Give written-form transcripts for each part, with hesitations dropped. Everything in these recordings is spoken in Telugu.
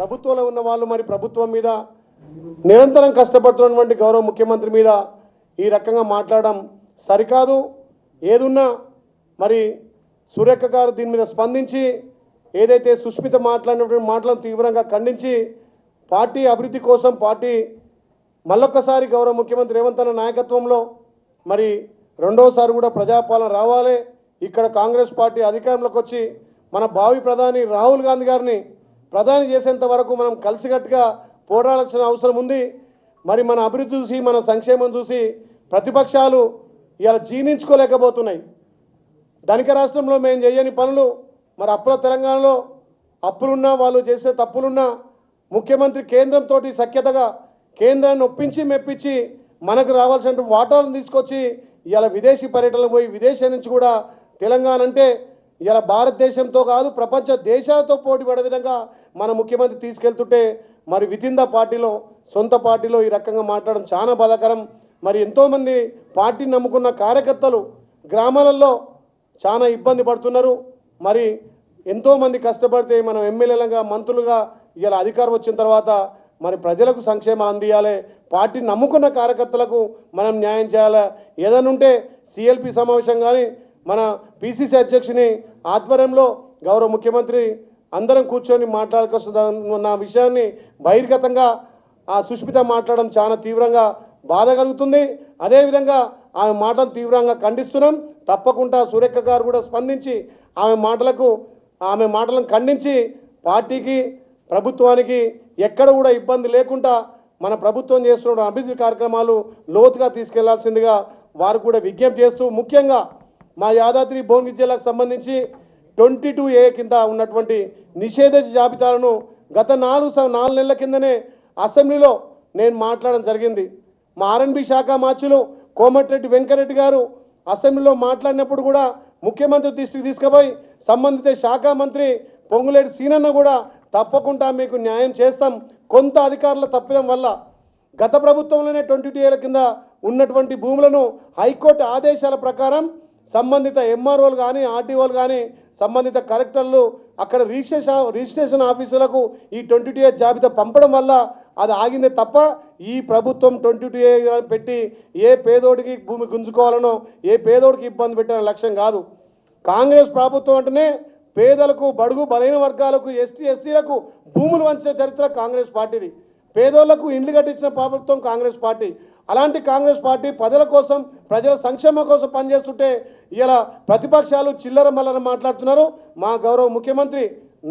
ప్రభుత్వంలో ఉన్న వాళ్ళు మరి ప్రభుత్వం మీద నిరంతరం కష్టపడుతున్నటువంటి గౌరవ ముఖ్యమంత్రి మీద ఈ రకంగా మాట్లాడడం సరికాదు. ఏదున్నా మరి సురేఖ గారు దీని మీద స్పందించి ఏదైతే సుష్మిత మాట్లాడినటువంటి మాటలను తీవ్రంగా ఖండించి పార్టీ అభివృద్ధి కోసం పార్టీ మళ్ళొక్కసారి గౌరవ ముఖ్యమంత్రి రేవంత్ అన్న నాయకత్వంలో మరి రెండోసారి కూడా ప్రజాపాలన రావాలి. ఇక్కడ కాంగ్రెస్ పార్టీ అధికారంలోకి వచ్చి మన భావి ప్రధాని రాహుల్ గాంధీ గారిని ప్రధాని చేసేంత వరకు మనం కలిసికట్టుగా పోరాడాల్సిన అవసరం ఉంది. మరి మన అభివృద్ధి చూసి మన సంక్షేమం చూసి ప్రతిపక్షాలు ఇలా జీర్ణించుకోలేకపోతున్నాయి. ధనిక రాష్ట్రంలో మేము చేయని పనులు మరి అప్పుల తెలంగాణలో అప్పులున్నా వాళ్ళు చేసే తప్పులున్నా ముఖ్యమంత్రి కేంద్రంతో సఖ్యతగా కేంద్రాన్ని ఒప్పించి మెప్పించి మనకు రావాల్సిన వాటాలను తీసుకొచ్చి ఇలా విదేశీ పర్యటనలు పోయి విదేశం నుంచి కూడా తెలంగాణ అంటే ఇలా భారతదేశంతో కాదు ప్రపంచ దేశాలతో పోటీ పడే విధంగా మన ముఖ్యమంత్రి తీసుకెళ్తుంటే మరి వితిన్ ద పార్టీలో సొంత పార్టీలో ఈ రకంగా మాట్లాడడం చాలా బాధాకరం. మరి ఎంతోమంది పార్టీని నమ్ముకున్న కార్యకర్తలు గ్రామాలలో చాలా ఇబ్బంది పడుతున్నారు. మరి ఎంతోమంది కష్టపడితే మనం ఎమ్మెల్యేలుగా మంత్రులుగా ఇలా అధికారం వచ్చిన తర్వాత మరి ప్రజలకు సంక్షేమాలు అందియాలి, పార్టీని నమ్ముకున్న కార్యకర్తలకు మనం న్యాయం చేయాలి. ఏదైనా ఉంటే సిఎల్పి సమావేశం కానీ మన పిసిసి అధ్యక్షుని ఆధ్వర్యంలో గౌరవ ముఖ్యమంత్రి అందరం కూర్చొని మాట్లాడుకొస్తున్న విషయాన్ని బహిర్గతంగా ఆ సుష్మిత మాట్లాడడం చాలా తీవ్రంగా బాధ కలుగుతుంది. అదేవిధంగా ఆమె మాటలు తీవ్రంగా ఖండిస్తున్నాం. తప్పకుండా సురేఖ గారు కూడా స్పందించి ఆమె మాటలను ఖండించి పార్టీకి ప్రభుత్వానికి ఎక్కడ కూడా ఇబ్బంది లేకుండా మన ప్రభుత్వం చేస్తున్న అభివృద్ధి కార్యక్రమాలు లోతుగా తీసుకెళ్లాల్సిందిగా వారు కూడా విజ్ఞప్తి చేస్తూ ముఖ్యంగా మా యాదాద్రి భువనగిరి జిల్లాకు సంబంధించి 22A కింద ఉన్నటువంటి నిషేధ జాబితాలను గత 4 నెలల కిందనే అసెంబ్లీలో నేను మాట్లాడడం జరిగింది. మా ఆర్ఎన్బి శాఖ మార్చులు కోమటిరెడ్డి వెంకరెడ్డి గారు అసెంబ్లీలో మాట్లాడినప్పుడు కూడా ముఖ్యమంత్రి దృష్టికి తీసుకుపోయి సంబంధిత శాఖ మంత్రి పొంగులేటి సీనన్న కూడా తప్పకుండా మీకు న్యాయం చేస్తాం, కొంత అధికారుల తప్పిదం వల్ల గత ప్రభుత్వంలోనే 22A కింద ఉన్నటువంటి భూములను హైకోర్టు ఆదేశాల ప్రకారం సంబంధిత ఎంఆర్ఓలు కానీ ఆర్టీఓలు కానీ సంబంధిత కలెక్టర్లు అక్కడ రిజిస్ట్రేషన్ ఆఫీసులకు ఈ 22A జాబితా పంపడం వల్ల అది ఆగిందే తప్ప ఈ ప్రభుత్వం 22A పెట్టి ఏ పేదోడికి భూమి గుంజుకోవాలనో ఏ పేదోడికి ఇబ్బంది పెట్టిన లక్ష్యం కాదు. కాంగ్రెస్ ప్రభుత్వం అంటేనే పేదలకు బడుగు బలైన వర్గాలకు ఎస్టీ ఎస్సీలకు భూములు వంచిన చరిత్ర కాంగ్రెస్ పార్టీది. పేదోళ్లకు ఇండ్లు కట్టించిన ప్రభుత్వం కాంగ్రెస్ పార్టీ. అలాంటి కాంగ్రెస్ పార్టీ ప్రజల కోసం ప్రజల సంక్షేమం కోసం పనిచేస్తుంటే ఇలా ప్రతిపక్షాలు చిల్లర మల్లర మాట్లాడుతున్నారు. మా గౌరవ ముఖ్యమంత్రి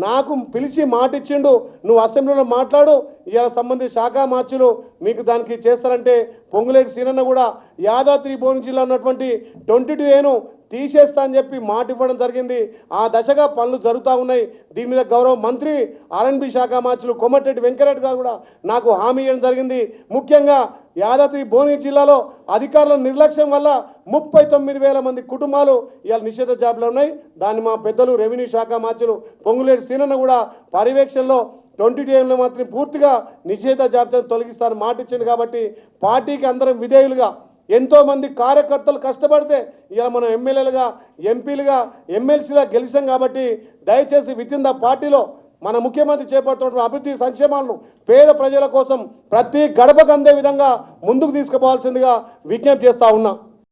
నాకు పిలిచి మాటిచ్చిండు, నువ్వు అసెంబ్లీలో మాట్లాడు, ఇలా సంబంధిత శాఖ మార్చులు మీకు దానికి చేస్తారంటే పొంగులేటి సీనన్న కూడా యాదాద్రి భువనగిరి జిల్లా ఉన్నటువంటి 22Aను తీసేస్తా అని చెప్పి మాట ఇవ్వడం జరిగింది. ఆ దశగా పనులు జరుగుతూ ఉన్నాయి. దీని మీద గౌరవ మంత్రి ఆర్ఎన్బి శాఖ మార్చులు కోమటిరెడ్డి వెంకరెడ్డి గారు కూడా నాకు హామీ ఇవ్వడం జరిగింది. ముఖ్యంగా యాదాద్రి భువనగిరి జిల్లాలో అధికారుల నిర్లక్ష్యం వల్ల 39,000 మంది కుటుంబాలు ఇవాళ నిషేధ జాబితాలో ఉన్నాయి. దాన్ని మా పెద్దలు రెవెన్యూ శాఖ మార్చులు పొంగులేటి సీనన్న కూడా పర్యవేక్షణలో 22Aలో మాత్రం పూర్తిగా నిషేధ జాబితాను తొలగిస్తారని మాట ఇచ్చింది. కాబట్టి పార్టీకి అందరం విధేయులుగా ఎంతోమంది కార్యకర్తలు కష్టపడితే ఇలా మనం ఎమ్మెల్యేలుగా ఎంపీలుగా ఎమ్మెల్సీగా గెలిచాం. కాబట్టి దయచేసి వితిన్ ద పార్టీలో మన ముఖ్యమంత్రి చేపడుతున్న అభివృద్ధి సంక్షేమాలను పేద ప్రజల కోసం ప్రతి గడపకు అందే విధంగా ముందుకు తీసుకుపోవాల్సిందిగా విజ్ఞప్తి చేస్తా ఉన్నా.